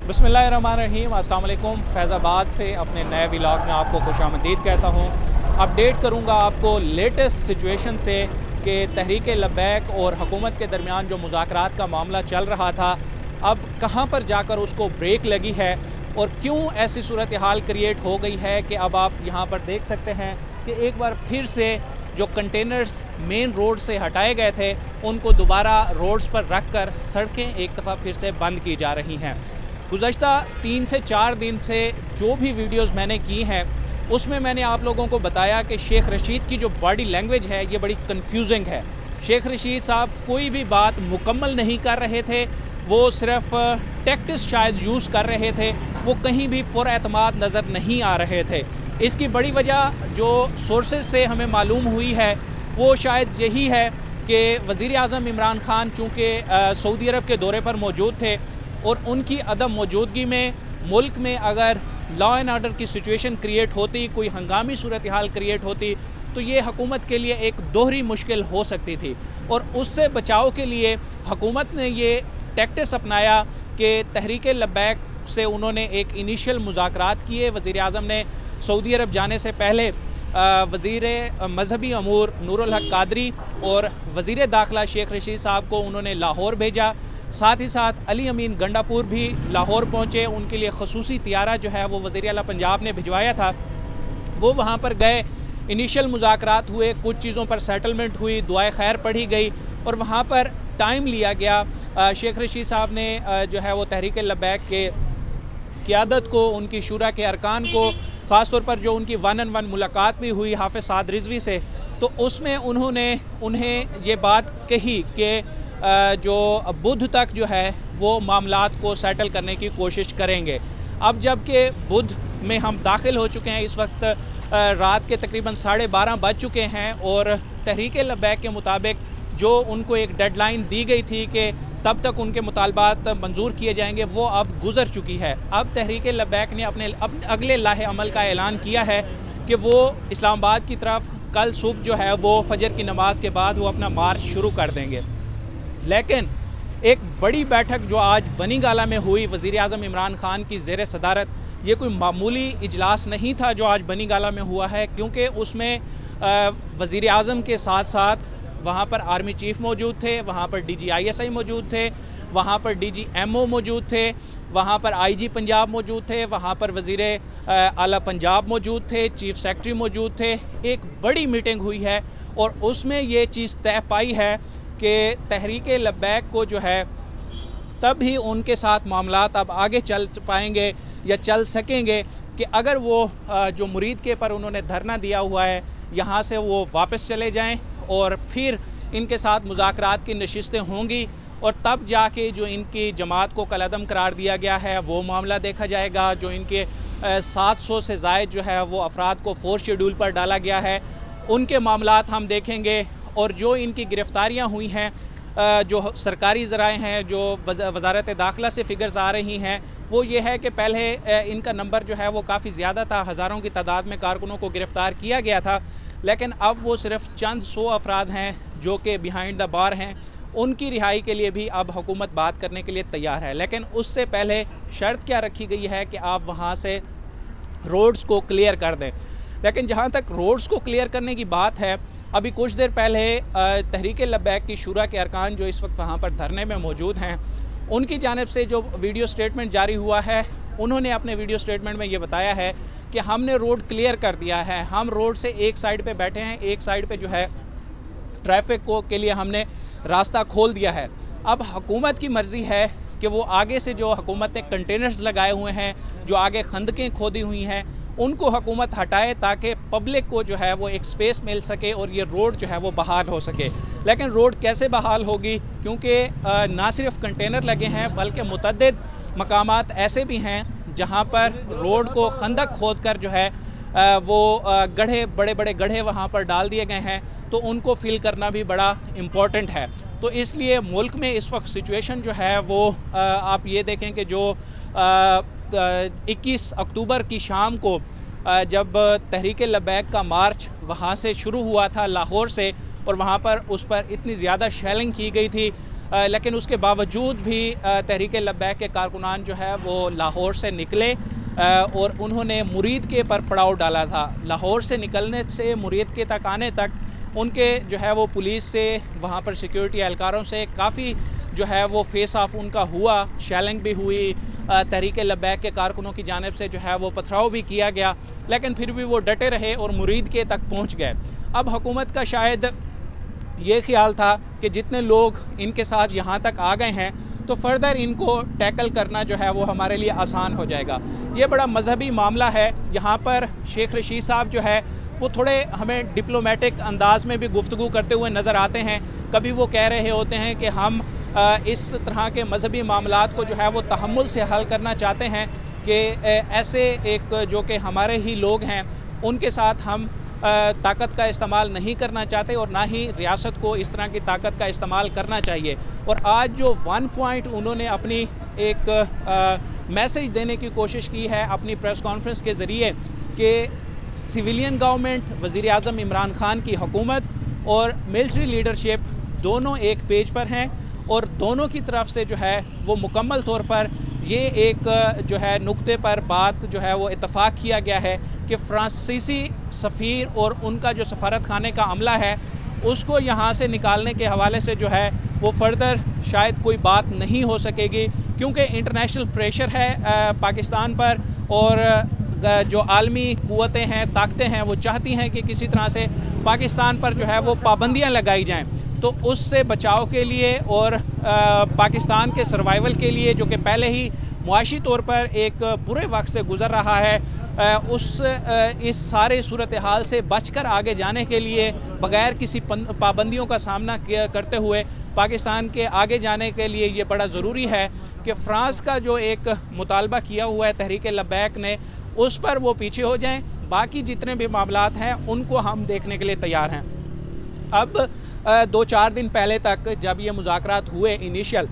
बिस्मिल्लाहिर्रहमानिर्रहीम। अस्सलाम वालेकुम। फैज़ाबाद से अपने नए व्लॉग में आपको खुशामदीद कहता हूँ। अपडेट करूँगा आपको लेटेस्ट सिचुएशन से कि तहरीक लब्बैक और हुकूमत के दरमियान जो मुज़ाकरात का मामला चल रहा था, अब कहाँ पर जाकर उसको ब्रेक लगी है और क्यों ऐसी सूरत हाल क्रिएट हो गई है कि अब आप यहाँ पर देख सकते हैं कि एक बार फिर से जो कंटेनर्स मेन रोड से हटाए गए थे उनको दोबारा रोड्स पर रख कर सड़कें एक दफ़ा फिर से बंद की जा रही हैं। गुज़श्ता 3 से 4 दिन से जो भी वीडियोस मैंने की हैं उसमें मैंने आप लोगों को बताया कि शेख रशीद की जो बॉडी लैंग्वेज है ये बड़ी कंफ्यूजिंग है। शेख रशीद साहब कोई भी बात मुकम्मल नहीं कर रहे थे, वो सिर्फ टैक्टिस शायद यूज़ कर रहे थे, वो कहीं भी पुरएतमाद नज़र नहीं आ रहे थे। इसकी बड़ी वजह जो सोर्सेज से हमें मालूम हुई है वो शायद यही है कि वज़ीर आज़म इमरान खान चूँकि सऊदी अरब के दौरे पर मौजूद थे और उनकी अदम मौजूदगी में मुल्क में अगर लॉ एंड आर्डर की सिचुएशन क्रिएट होती, कोई हंगामी सूरत हाल क्रिएट होती, तो ये हुकूमत के लिए एक दोहरी मुश्किल हो सकती थी। और उससे बचाव के लिए हुकूमत ने ये टैक्टिस अपनाया कि तहरीक लब्बैक से उन्होंने एक इनिशियल मुज़ाकरात किए। वज़ीर आज़म ने सऊदी अरब जाने से पहले वज़ीर मजहबी अमूर नूरुल हक कादरी और वज़ीर दाखिला शेख रशीद साहब को उन्होंने लाहौर भेजा। साथ ही साथ अली अमीन गंडापुर भी लाहौर पहुँचे, उनके लिए खसूसी तियारा जो है वो वज़ीर आला पंजाब ने भिजवाया था। वो वहाँ पर गए, इनिशियल मुज़ाकरात हुए, कुछ चीज़ों पर सेटलमेंट हुई, दुआए खैर पढ़ी गई और वहाँ पर टाइम लिया गया। शेख रशीद साहब ने जो है वो तहरीक लब्बैक के क़ियादत को, उनकी शुरा के अरकान को, ख़ास तौर पर जो उनकी 1-on-1 मुलाकात भी हुई हाफ़िज़ साद रिज़वी से, तो उसमें उन्हें ये बात कही कि जो बुध तक जो है वो मामलात को सेटल करने की कोशिश करेंगे। अब जबकि बुध में हम दाखिल हो चुके हैं, इस वक्त रात के तकरीबन 12:30 बज चुके हैं और तहरीक लब्बैक के मुताबिक जो उनको एक डेडलाइन दी गई थी कि तब तक उनके मुतालबात मंजूर किए जाएंगे, वो अब गुजर चुकी है। अब तहरीक लब्बैक ने अपने अगले लाहे अमल का ऐलान किया है कि वो इस्लामाबाद की तरफ कल सुबह जो है वो फजर की नमाज के बाद वो अपना मार्च शुरू कर देंगे। लेकिन एक बड़ी बैठक जो आज बनी गाला में हुई वज़ीर आज़म इमरान खान की ज़ेर सदारत, ये कोई मामूली इजलास नहीं था जो आज बनी गाला में हुआ है, क्योंकि उसमें वज़ीर आज़म के साथ साथ वहाँ पर आर्मी चीफ़ मौजूद थे, वहाँ पर DGISI मौजूद थे, वहाँ पर DGMO मौजूद थे, वहाँ पर IG पंजाब मौजूद थे, वहाँ पर वज़ीर आला पंजाब मौजूद थे, चीफ़ सेक्रेटरी मौजूद थे। एक बड़ी मीटिंग हुई है और उसमें ये चीज़ तय पाई है कि तहरीक लब्बैक को जो है तब ही उनके साथ मामलात अब आगे चल पाएंगे या चल सकेंगे कि अगर वो जो मुरीद के पर उन्होंने धरना दिया हुआ है यहाँ से वो वापस चले जाएं और फिर इनके साथ मुज़ाकरात की नशिस्तें होंगी और तब जाके जो इनकी जमात को कलअदम करार दिया गया है वो मामला देखा जाएगा। जो इनके 700 से ज़ायद जो है वो अफराद को फोर्स शेड्यूल पर डाला गया है उनके मामलात हम देखेंगे। और जो इनकी गिरफ़्तारियाँ हुई हैं, जो सरकारी ज़राए हैं, जो वज़ारत दाखिला से फ़िगर्स आ रही हैं, वो ये है कि पहले इनका नंबर जो है वो काफ़ी ज़्यादा था, हज़ारों की तादाद में कारकुनों को गिरफ़्तार किया गया था, लेकिन अब वो सिर्फ चंद 100 अफराद हैं जो कि बिहाइंड द बार हैं। उनकी रिहाई के लिए भी अब हुकूमत बात करने के लिए तैयार है, लेकिन उससे पहले शर्त क्या रखी गई है कि आप वहाँ से रोड्स को क्लियर कर दें। लेकिन जहाँ तक रोड्स को क्लियर करने की बात है, अभी कुछ देर पहले तहरीक लब्बैक की शुरा के अरकान जो इस वक्त वहाँ पर धरने में मौजूद हैं, उनकी जानिब से जो वीडियो स्टेटमेंट जारी हुआ है, उन्होंने अपने वीडियो स्टेटमेंट में ये बताया है कि हमने रोड क्लियर कर दिया है, हम रोड से एक साइड पे बैठे हैं, एक साइड पे जो है ट्रैफिक को के लिए हमने रास्ता खोल दिया है। अब हुकूमत की मर्ज़ी है कि वो आगे से जो हुकूमत ने कंटेनर्स लगाए हुए हैं, जो आगे खंदकें खोदी हुई हैं, उनको हुकूमत हटाए ताकि पब्लिक को जो है वो एक स्पेस मिल सके और ये रोड जो है वो बहाल हो सके। लेकिन रोड कैसे बहाल होगी, क्योंकि ना सिर्फ कंटेनर लगे हैं बल्कि मुतअद्दिद मकामात ऐसे भी हैं जहाँ पर रोड को खंदक खोद कर जो है वो गड्ढे, बड़े बड़े गड्ढे वहाँ पर डाल दिए गए हैं, तो उनको फिल करना भी बड़ा इम्पॉर्टेंट है। तो इसलिए मुल्क में इस वक्त सिचुएशन जो है वो आप ये देखें कि जो 21 अक्टूबर की शाम को जब तहरीक लब्बैक का मार्च वहाँ से शुरू हुआ था लाहौर से, और वहाँ पर उस पर इतनी ज़्यादा शेलिंग की गई थी, लेकिन उसके बावजूद भी तहरीक लब्बैक के कारकुनान जो है वो लाहौर से निकले और उन्होंने मुरीद के पर पड़ाव डाला था। लाहौर से निकलने से मुरीद के तक आने तक उनके जो है वो पुलिस से, वहाँ पर सिक्योरिटी एहलकारों से काफ़ी जो है वो फेस ऑफ उनका हुआ, शेलिंग भी हुई, तहरीक लब्बैक के कारकुनों की जानिब से जो है वो पथराव भी किया गया, लेकिन फिर भी वो डटे रहे और मुरीद के तक पहुँच गए। अब हुकूमत का शायद ये ख्याल था कि जितने लोग इनके साथ यहाँ तक आ गए हैं तो फर्दर इनको टैकल करना जो है वो हमारे लिए आसान हो जाएगा। ये बड़ा मजहबी मामला है। यहाँ पर शेख रशीद साहब जो है वो थोड़े हमें डिप्लोमेटिक अंदाज में भी गुफ्तगू करते हुए नज़र आते हैं। कभी वो कह रहे होते हैं कि हम इस तरह के मजहबी मामलात को जो है वो तहम्मुल से हल करना चाहते हैं कि ऐसे एक जो कि हमारे ही लोग हैं उनके साथ हम ताकत का इस्तेमाल नहीं करना चाहते और ना ही रियासत को इस तरह की ताकत का इस्तेमाल करना चाहिए। और आज जो 1 पॉइंट उन्होंने अपनी एक मैसेज देने की कोशिश की है अपनी प्रेस कॉन्फ्रेंस के ज़रिए कि सिविलियन गवर्नमेंट, वज़ीर आज़म इमरान खान की हुकूमत और मिलिट्री लीडरशिप दोनों एक पेज पर हैं और दोनों की तरफ से जो है वो मुकम्मल तौर पर ये एक जो है नुक्ते पर बात जो है वो इत्तफाक किया गया है कि फ्रांसीसी सफ़ीर और उनका जो सफारत खाने का अमला है उसको यहाँ से निकालने के हवाले से जो है वो फर्दर शायद कोई बात नहीं हो सकेगी, क्योंकि इंटरनेशनल प्रेशर है पाकिस्तान पर और जो आलमी क़ुव्वतें हैं, ताकतें हैं, वो चाहती हैं कि किसी तरह से पाकिस्तान पर जो है वो पाबंदियाँ लगाई जाएँ। तो उससे बचाव के लिए और पाकिस्तान के सर्वाइवल के लिए, जो कि पहले ही मुआशी तौर पर एक बुरे वक्त से गुज़र रहा है, इस सारे सूरत हाल से बचकर आगे जाने के लिए बग़ैर किसी पाबंदियों का सामना करते हुए पाकिस्तान के आगे जाने के लिए ये बड़ा ज़रूरी है कि फ़्रांस का जो एक मुतालबा किया हुआ है तहरीक लब्बैक ने, उस पर वो पीछे हो जाएं। बाकी जितने भी मामलात हैं उनको हम देखने के लिए तैयार हैं। अब 2-4 दिन पहले तक जब ये मुज़ाकरात हुए इनिशियल,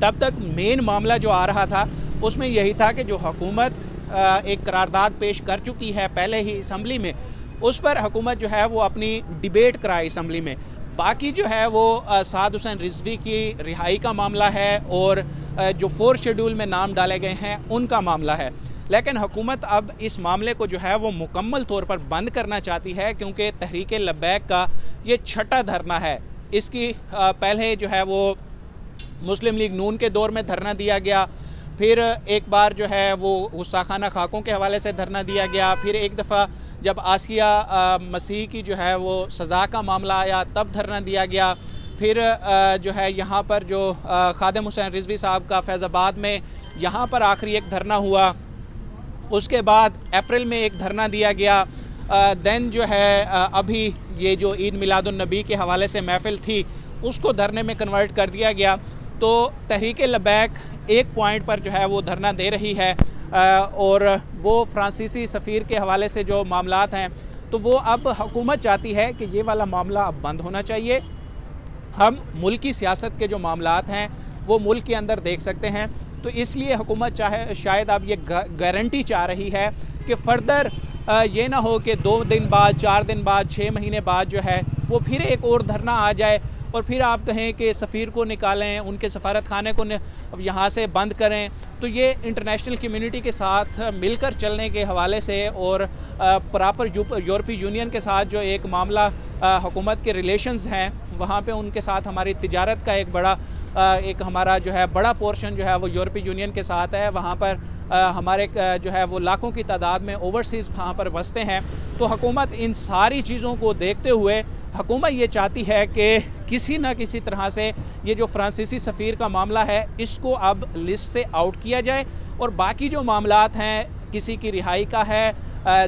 तब तक मेन मामला जो आ रहा था उसमें यही था कि जो हुकूमत एक करारदाद पेश कर चुकी है पहले ही असम्बली में, उस पर हुकूमत जो है वो अपनी डिबेट कराए असम्बली में। बाकी जो है वो साद हुसैन रिजवी की रिहाई का मामला है और जो 4th शेड्यूल में नाम डाले गए हैं उनका मामला है। लेकिन हुकूमत अब इस मामले को जो है वो मुकम्मल तौर पर बंद करना चाहती है, क्योंकि तहरीक लब्बैक का ये छठा धरना है। इसकी पहले जो है वो मुस्लिम लीग नून के दौर में धरना दिया गया, फिर एक बार जो है वो गुस्ताखाना खाकों के हवाले से धरना दिया गया, फिर एक दफ़ा जब आसिया मसीह की जो है वो सज़ा का मामला आया तब धरना दिया गया, फिर जो है यहाँ पर जो खादिम हुसैन रिजवी साहब का फैज़ाबाद में यहाँ पर आखिरी एक धरना हुआ, उसके बाद अप्रैल में एक धरना दिया गया। दैन जो है अभी ये जो ईद मिलादुन्नबी के हवाले से महफिल थी उसको धरने में कन्वर्ट कर दिया गया। तो तहरीक लब्बैक एक पॉइंट पर जो है वो धरना दे रही है और वो फ्रांसीसी सफ़ीर के हवाले से जो मामलात हैं तो वो अब हुकूमत चाहती है कि ये वाला मामला अब बंद होना चाहिए। हम मुल्क की सियासत के जो मामलात हैं वो मुल्क के अंदर देख सकते हैं, तो इसलिए हुकूमत शायद अब ये गारंटी चाह रही है कि फ़र्दर ये ना हो कि 2 दिन बाद, 4 दिन बाद, 6 महीने बाद जो है वो फिर एक और धरना आ जाए और फिर आप कहें कि सफ़ीर को निकालें, उनके सफारत खाने को यहाँ से बंद करें। तो ये इंटरनेशनल कम्युनिटी के साथ मिलकर चलने के हवाले से और प्रॉपर यूरोपीय यूनियन के साथ जो एक मामला हुकूमत के रिलेशंस हैं, वहाँ पे उनके साथ हमारी तिजारत का एक बड़ा एक हमारा जो है बड़ा पोर्शन जो है वो यूरोपीय यूनियन के साथ है। वहाँ पर हमारे जो है वो लाखों की तादाद में ओवरसीज़ वहाँ पर बसते हैं। तो हुकूमत इन सारी चीज़ों को देखते हुए हुकूमत ये चाहती है कि किसी न किसी तरह से ये जो फ्रांसीसी सफ़ीर का मामला है इसको अब लिस्ट से आउट किया जाए और बाकी जो मामलात हैं, किसी की रिहाई का है,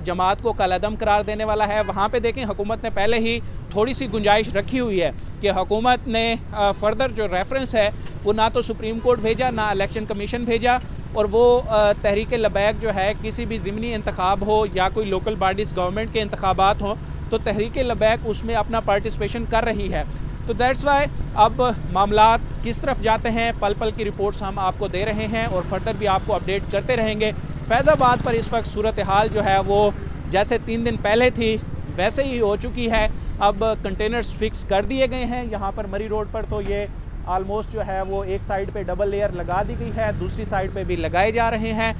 जमात को कलअदम करार देने वाला है, वहाँ पे देखें हुकूमत ने पहले ही थोड़ी सी गुंजाइश रखी हुई है कि हुकूमत ने फ़र्दर जो रेफरेंस है वो ना तो सुप्रीम कोर्ट भेजा, ना इलेक्शन कमीशन भेजा, और वो तहरीक लब्बैक जो है किसी भी ज़िमनी इंतखाब हो या कोई लोकल बॉडीज़ गवर्नमेंट के इंतखाबात हों तो तहरीक लब्बैक उसमें अपना पार्टिसिपेशन कर रही है। तो दैट्स वाई अब मामलात किस तरफ जाते हैं, पल पल की रिपोर्ट्स हम आपको दे रहे हैं और फर्दर भी आपको अपडेट करते रहेंगे। फैज़ाबाद पर इस वक्त सूरत हाल जो है वो जैसे 3 दिन पहले थी वैसे ही हो चुकी है। अब कंटेनर्स फिक्स कर दिए गए हैं यहाँ पर मरी रोड पर, तो ये आलमोस्ट जो है वो एक साइड पे डबल लेयर लगा दी गई है, दूसरी साइड पे भी लगाए जा रहे हैं।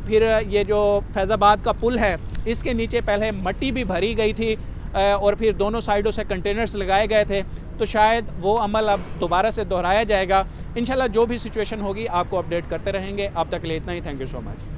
फिर ये जो फैज़ाबाद का पुल है इसके नीचे पहले मट्टी भी भरी गई थी और फिर दोनों साइडों से कंटेनर्स लगाए गए थे, तो शायद वो अमल अब दोबारा से दोहराया जाएगा। इंशाल्लाह जो भी सिचुएशन होगी आपको अपडेट करते रहेंगे। अब तक के लिए इतना ही। Thank you so much.